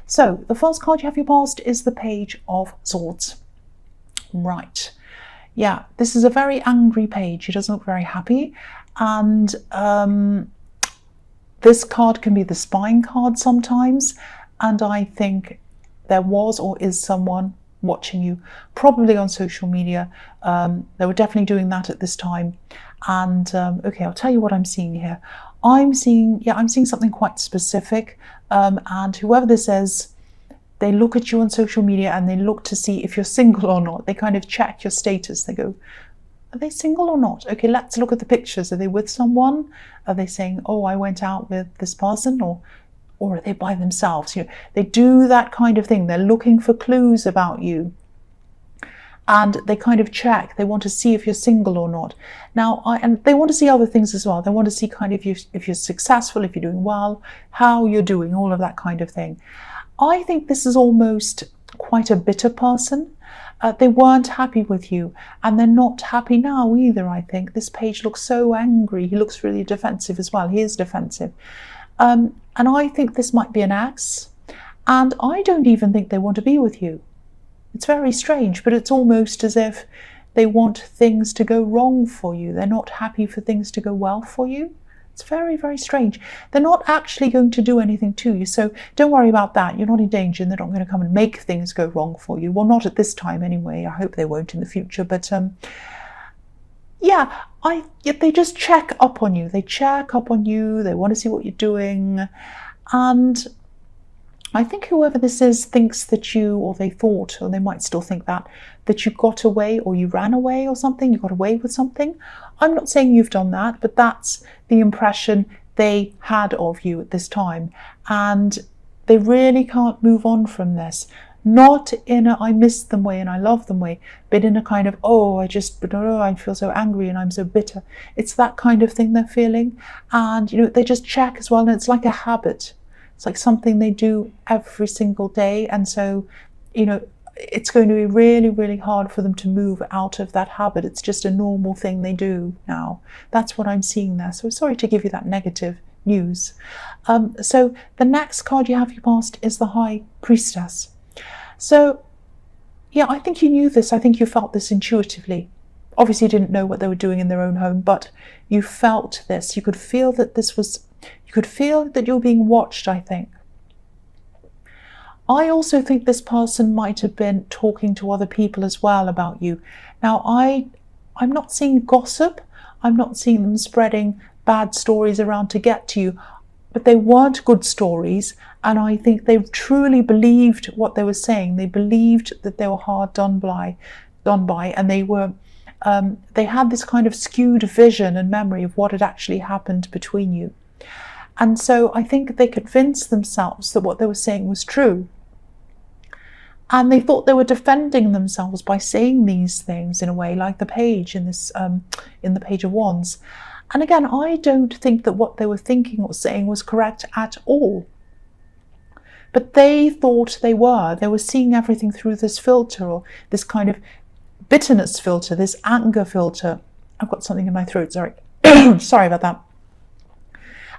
So the first card you have your past is the Page of Swords. Right. Yeah, this is a very angry page. He doesn't look very happy. And this card can be the spying card sometimes. And I think there was or is someone watching you, probably on social media. They were definitely doing that at this time. And okay, I'll tell you what I'm seeing here. I'm seeing something quite specific. And whoever this is, they look at you on social media and they look to see if you're single or not. They kind of check your status. They go, are they single or not? Okay, let's look at the pictures. Are they with someone? Are they saying, oh, I went out with this person? Or are they by themselves? You know, they do that kind of thing. They're looking for clues about you. And they kind of check. They want to see if you're single or not. Now, and they want to see other things as well. They want to see kind of if you're successful, if you're doing well, how you're doing, all of that kind of thing. I think this is almost quite a bitter person. They weren't happy with you, and they're not happy now either, I think. This page looks so angry. He looks really defensive as well. He is defensive. And I think this might be an ex, and I don't even think they want to be with you. It's very strange, but it's almost as if they want things to go wrong for you. They're not happy for things to go well for you. It's very, very strange. They're not actually going to do anything to you, so don't worry about that. You're not in danger, and they're not going to come and make things go wrong for you. Well, not at this time anyway. I hope they won't in the future, but yeah, they just check up on you. They check up on you. They want to see what you're doing. And I think whoever this is thinks that you, or they thought, or they might still think that you got away or you ran away or something, you got away with something. I'm not saying you've done that, but that's the impression they had of you at this time. And they really can't move on from this. Not in a I miss them way and I love them way, but in a kind of, I feel so angry and I'm so bitter. It's that kind of thing they're feeling. And, you know, they just check as well. And it's like a habit. It's like something they do every single day. And so, you know, it's going to be really, really hard for them to move out of that habit. It's just a normal thing they do now. That's what I'm seeing there. So sorry to give you that negative news. So the next card you have your past is the High Priestess. So, yeah, I think you knew this. I think you felt this intuitively. Obviously, you didn't know what they were doing in their own home, but you felt this. You could feel that you could feel that you're being watched, I think. I also think this person might have been talking to other people as well about you. Now, I'm not seeing gossip. I'm not seeing them spreading bad stories around to get to you, but they weren't good stories. And I think they truly believed what they were saying. They believed that they were hard done by, and they had this kind of skewed vision and memory of what had actually happened between you. And so I think they convinced themselves that what they were saying was true. And they thought they were defending themselves by saying these things in a way, like the page in this, in the Page of Wands. And again, I don't think that what they were thinking or saying was correct at all. But they thought they were. They were seeing everything through this filter, or this kind of bitterness filter, this anger filter. I've got something in my throat, sorry. Sorry about that.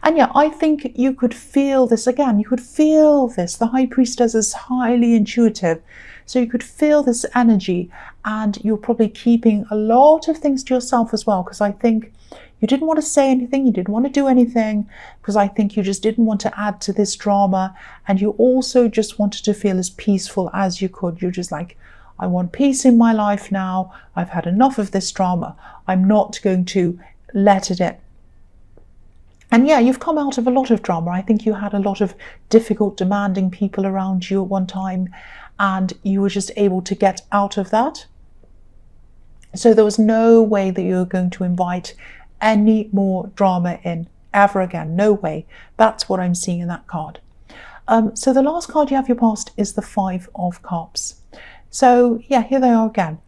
And yeah, I think you could feel this again. You could feel this. The High Priestess is highly intuitive. So you could feel this energy, and you're probably keeping a lot of things to yourself as well, because I think you didn't want to say anything. You didn't want to do anything, because I think you just didn't want to add to this drama. And you also just wanted to feel as peaceful as you could. You're just like, I want peace in my life now. I've had enough of this drama. I'm not going to let it in. And yeah, you've come out of a lot of drama. I think you had a lot of difficult, demanding people around you at one time, and you were just able to get out of that. So there was no way that you were going to invite any more drama in ever again. No way. That's what I'm seeing in that card. So the last card you have your past is the Five of Cups. So yeah, here they are again.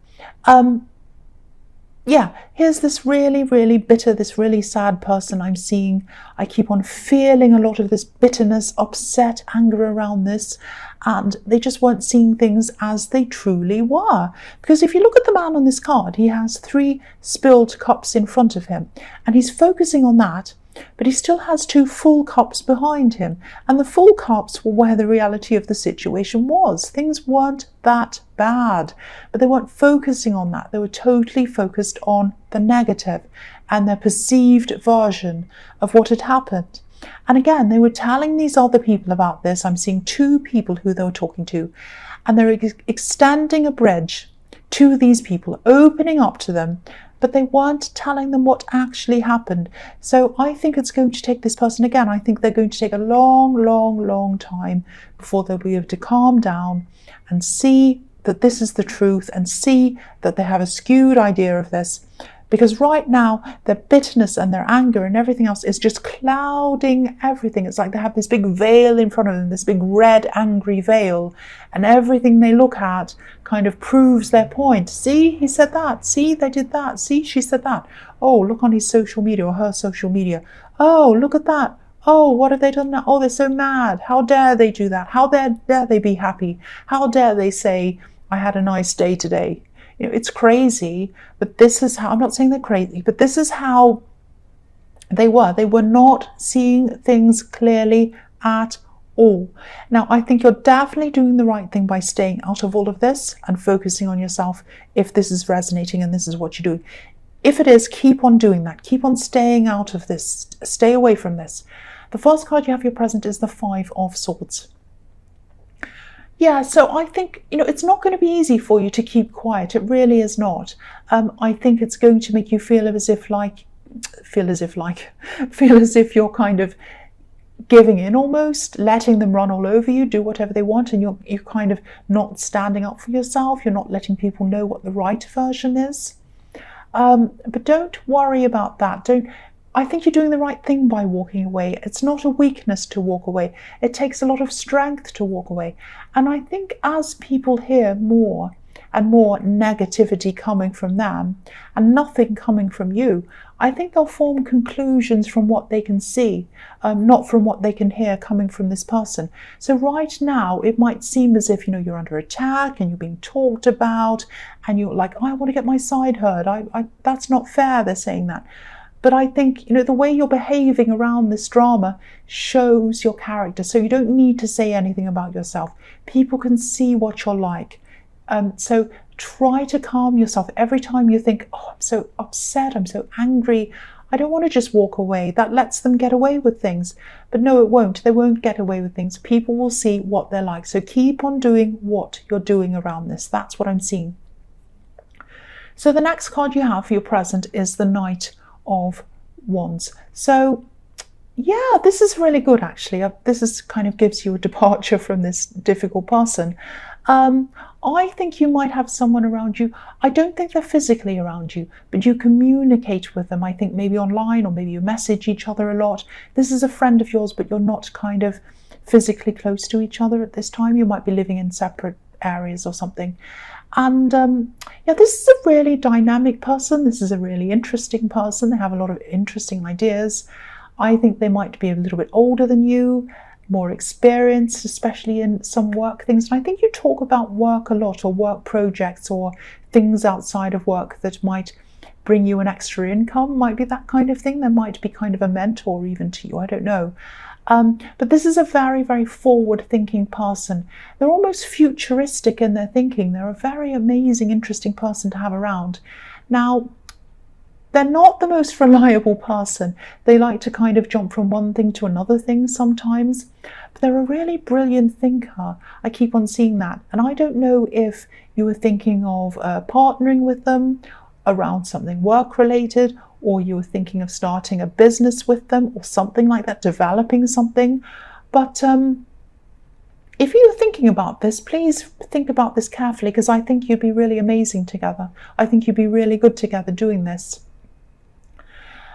Yeah, here's this really, really bitter, this really sad person I'm seeing. I keep on feeling a lot of this bitterness, upset, anger around this, and they just weren't seeing things as they truly were. Because if you look at the man on this card, he has 3 spilled cups in front of him, and he's focusing on that, but he still has 2 full cups behind him, and the full cups were where the reality of the situation was. Things weren't that bad, but they weren't focusing on that. They were totally focused on the negative and their perceived version of what had happened. And again, they were telling these other people about this. I'm seeing 2 people who they were talking to, and they're extending a bridge to these people, opening up to them, but they weren't telling them what actually happened. So I think it's going to take this person, again, I think they're going to take a long time before they'll be able to calm down and see that this is the truth, and see that they have a skewed idea of this. Because right now, their bitterness and their anger and everything else is just clouding everything. It's like they have this big veil in front of them, this big red, angry veil. And everything they look at kind of proves their point. See, he said that. See, they did that. See, she said that. Oh, look on his social media or her social media. Oh, look at that. Oh, what have they done now? Oh, they're so mad. How dare they do that? How dare they be happy? How dare they say, I had a nice day today? You know, it's crazy, but this is how, I'm not saying they're crazy, but this is how they were. They were not seeing things clearly at all. Now, I think you're definitely doing the right thing by staying out of all of this and focusing on yourself if this is resonating and this is what you're doing. If it is, keep on doing that. Keep on staying out of this. Stay away from this. The first card you have here present is the 5 of Swords. Yeah, so I think, you know, it's not going to be easy for you to keep quiet. It really is not. I think it's going to make you feel as if you're kind of giving in almost, letting them run all over you, do whatever they want, and you're kind of not standing up for yourself. You're not letting people know what the right version is. But don't worry about that. I think you're doing the right thing by walking away. It's not a weakness to walk away. It takes a lot of strength to walk away. And I think as people hear more and more negativity coming from them and nothing coming from you, I think they'll form conclusions from what they can see, not from what they can hear coming from this person. So right now, it might seem as if, you know, you're under attack and you're being talked about and you're like, I want to get my side heard. That's not fair, they're saying that. But I think, you know, the way you're behaving around this drama shows your character. So you don't need to say anything about yourself. People can see what you're like. So try to calm yourself. Every time you think, oh, I'm so upset, I'm so angry, I don't want to just walk away. That lets them get away with things. But no, it won't. They won't get away with things. People will see what they're like. So keep on doing what you're doing around this. That's what I'm seeing. So the next card you have for your present is the Knight of Wands. So yeah, this is really good actually. This is kind of gives you a departure from this difficult person. I think you might have someone around you. I don't think they're physically around you, but you communicate with them. I think maybe online, or maybe you message each other a lot. This is a friend of yours, but you're not kind of physically close to each other at this time. You might be living in separate areas or something. And yeah, this is a really dynamic person. This is a really interesting person. They have a lot of interesting ideas. I think they might be a little bit older than you, more experienced, especially in some work things. And I think you talk about work a lot, or work projects, or things outside of work that might bring you an extra income. Might be that kind of thing. There might be kind of a mentor even to you. I don't know. But this is a very, very forward-thinking person. They're almost futuristic in their thinking. They're a very amazing, interesting person to have around. Now, they're not the most reliable person. They like to kind of jump from one thing to another thing sometimes. But they're a really brilliant thinker. I keep on seeing that. And I don't know if you were thinking of partnering with them around something work-related, or you were thinking of starting a business with them or something like that, developing something. But if you're thinking about this, please think about this carefully, because I think you'd be really amazing together. I think you'd be really good together doing this.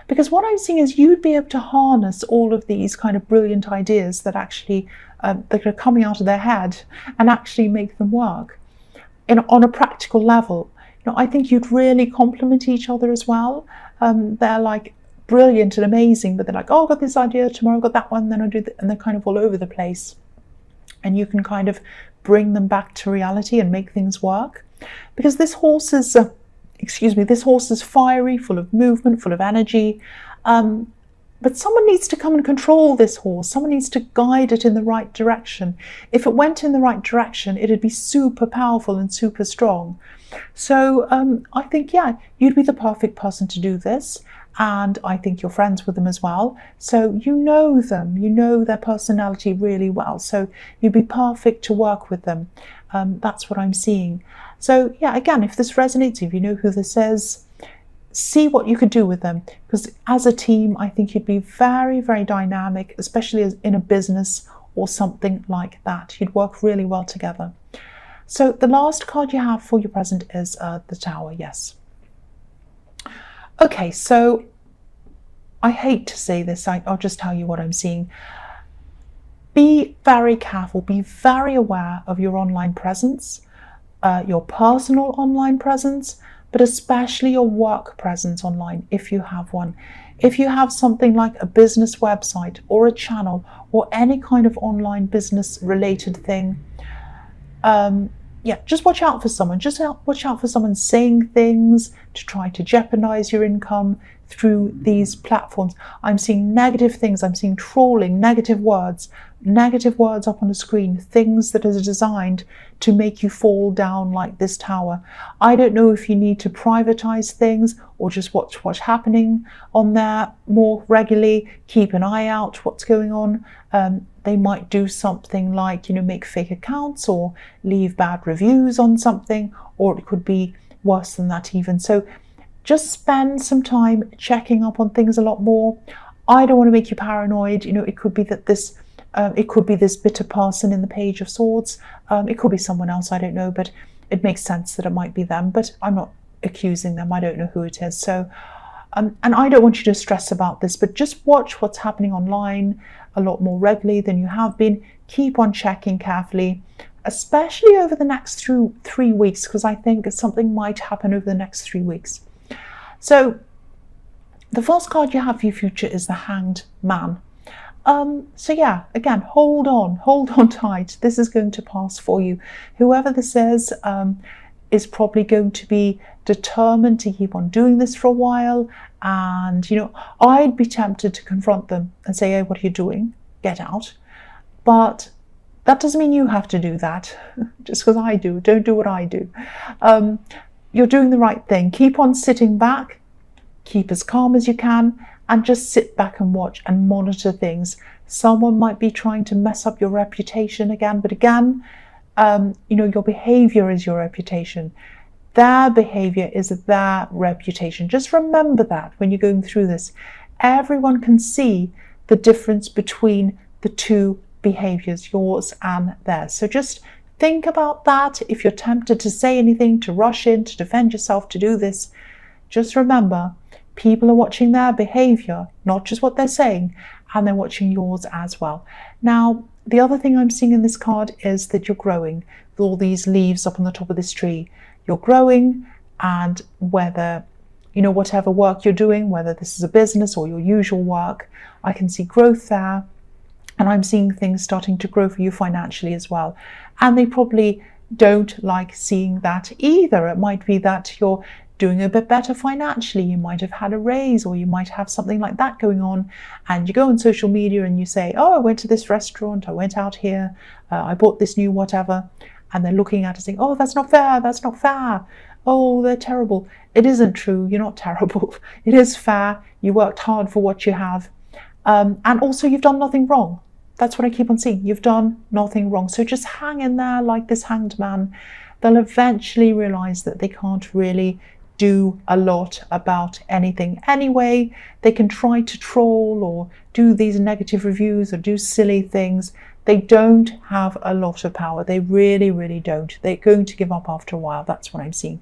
Because what I'm seeing is you'd be able to harness all of these kind of brilliant ideas that actually that are coming out of their head and actually make them work on a practical level. You know, I think you'd really complement each other as well. They're like brilliant and amazing, but they're like, oh, I've got this idea, tomorrow I've got that one, then I do that, and they're kind of all over the place. And you can kind of bring them back to reality and make things work. Because this horse is, this horse is fiery, full of movement, full of energy. But someone needs to come and control this horse. Someone needs to guide it in the right direction. If it went in the right direction, it'd be super powerful and super strong. So I think, yeah, you'd be the perfect person to do this. And I think you're friends with them as well. So you know them, you know their personality really well. So you'd be perfect to work with them. That's what I'm seeing. So yeah, again, if this resonates, if you know who this is, see what you could do with them. Because as a team, I think you'd be very, very dynamic, especially as in a business or something like that. You'd work really well together. So the last card you have for your present is the Tower, yes. Okay, so I hate to say this, I'll just tell you what I'm seeing. Be very careful, be very aware of your online presence, your personal online presence, but especially your work presence online if you have one. If you have something like a business website or a channel or any kind of online business related thing, yeah, just watch out for someone. Just watch out for someone saying things to try to jeopardize your income through these platforms. I'm seeing negative things. I'm seeing trolling, negative words up on the screen, things that are designed to make you fall down like this tower. I don't know if you need to privatize things or just watch what's happening on there more regularly. Keep an eye out what's going on. They might do something like, make fake accounts or leave bad reviews on something, or it could be worse than that even. So just spend some time checking up on things a lot more. I don't want to make you paranoid. It could be that it could be this bitter person in the Page of Swords. It could be someone else, I don't know, but it makes sense that it might be them, but I'm not accusing them. I don't know who it is. So, and I don't want you to stress about this, but just watch what's happening online a lot more regularly than you have been. Keep on checking carefully, especially over the next 3 weeks, because I think something might happen over the next 3 weeks. So the first card you have for your future is the Hanged Man. So yeah, again, hold on tight. This is going to pass for you. Whoever this is probably going to be determined to keep on doing this for a while. And, I'd be tempted to confront them and say, hey, what are you doing? Get out. But that doesn't mean you have to do that. Just because I do. Don't do what I do. You're doing the right thing. Keep on sitting back. Keep as calm as you can. And just sit back and watch and monitor things. Someone might be trying to mess up your reputation again. But again, your behavior is your reputation. Their behavior is their reputation. Just remember that when you're going through this. Everyone can see the difference between the two behaviors, yours and theirs. So just think about that. If you're tempted to say anything, to rush in, to defend yourself, to do this, just remember, people are watching their behavior, not just what they're saying, and they're watching yours as well. Now, the other thing I'm seeing in this card is that you're growing with all these leaves up on the top of this tree. You're growing, and whether, whatever work you're doing, whether this is a business or your usual work, I can see growth there. And I'm seeing things starting to grow for you financially as well. And they probably don't like seeing that either. It might be that you're doing a bit better financially. You might have had a raise, or you might have something like that going on. And you go on social media and you say, oh, I went to this restaurant, I went out here, I bought this new whatever. And they're looking at it saying, oh, that's not fair, that's not fair. Oh, they're terrible. It isn't true. You're not terrible. It is fair. You worked hard for what you have. And also you've done nothing wrong. That's what I keep on seeing. You've done nothing wrong. So just hang in there like this Hanged Man. They'll eventually realize that they can't really do a lot about anything anyway. They can try to troll or do these negative reviews or do silly things. They don't have a lot of power. They really, really don't. They're going to give up after a while. That's what I'm seeing.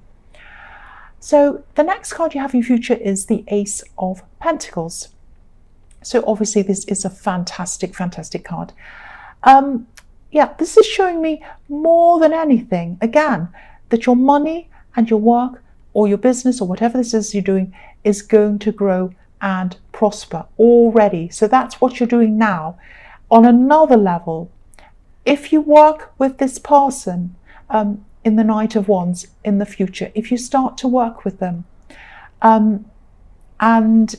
So the next card you have in your future is the Ace of Pentacles. So obviously this is a fantastic, fantastic card. Yeah, this is showing me more than anything, again, that your money and your work or your business or whatever this is you're doing is going to grow and prosper already. So that's what you're doing now. On another level, if you work with this person in the Knight of Wands in the future, if you start to work with them and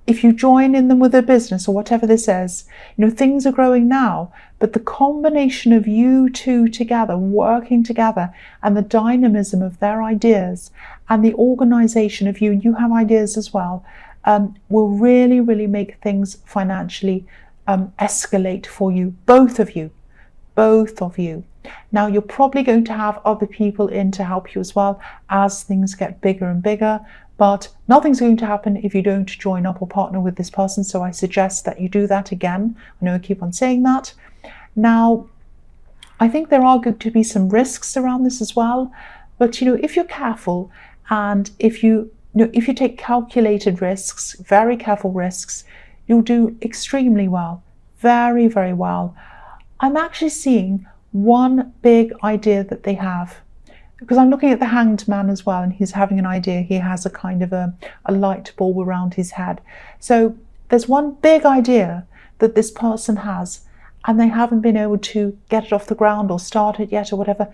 if you join in them with a business or whatever this is, things are growing now, but the combination of you two together, working together, and the dynamism of their ideas and the organization of you, and you have ideas as well, will really, really make things financially escalate for you, both of you. Now, you're probably going to have other people in to help you as well as things get bigger and bigger, but nothing's going to happen if you don't join up or partner with this person. So I suggest that you do that again. I know I keep on saying that. Now, I think there are going to be some risks around this as well, but if you're careful and if you take calculated risks, very careful risks, you'll do extremely well, very, very well. I'm actually seeing one big idea that they have, because I'm looking at the Hanged Man as well, and he's having an idea. He has a kind of a light bulb around his head. So there's one big idea that this person has, and they haven't been able to get it off the ground or start it yet or whatever.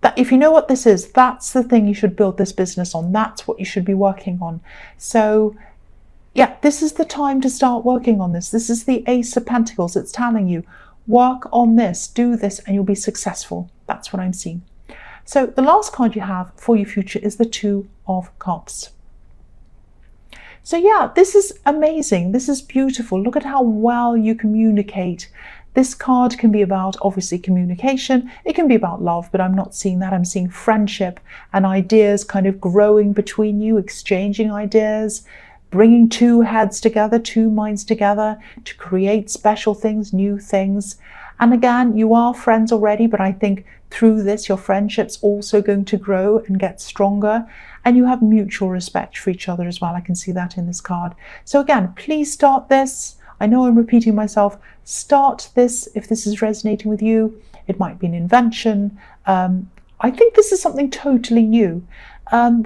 That, if you know what this is, that's the thing you should build this business on. That's what you should be working on. So yeah, this is the time to start working on this. This is the Ace of Pentacles. It's telling you, work on this, do this, and you'll be successful. That's what I'm seeing. So the last card you have for your future is the Two of Cups. So yeah, this is amazing. This is beautiful. Look at how well you communicate. This card can be about, obviously, communication. It can be about love, but I'm not seeing that. I'm seeing friendship and ideas kind of growing between you, exchanging ideas, bringing two heads together, two minds together to create special things, new things. And again, you are friends already, but I think through this, your friendship's also going to grow and get stronger. And you have mutual respect for each other as well. I can see that in this card. So again, please start this. I know I'm repeating myself. Start this if this is resonating with you. It might be an invention. I think this is something totally new.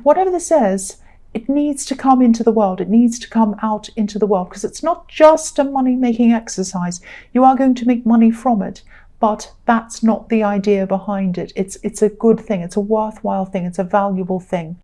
Whatever this is, it needs to come into the world. It needs to come out into the world, because it's not just a money-making exercise. You are going to make money from it, but that's not the idea behind it. It's a good thing. It's a worthwhile thing. It's a valuable thing.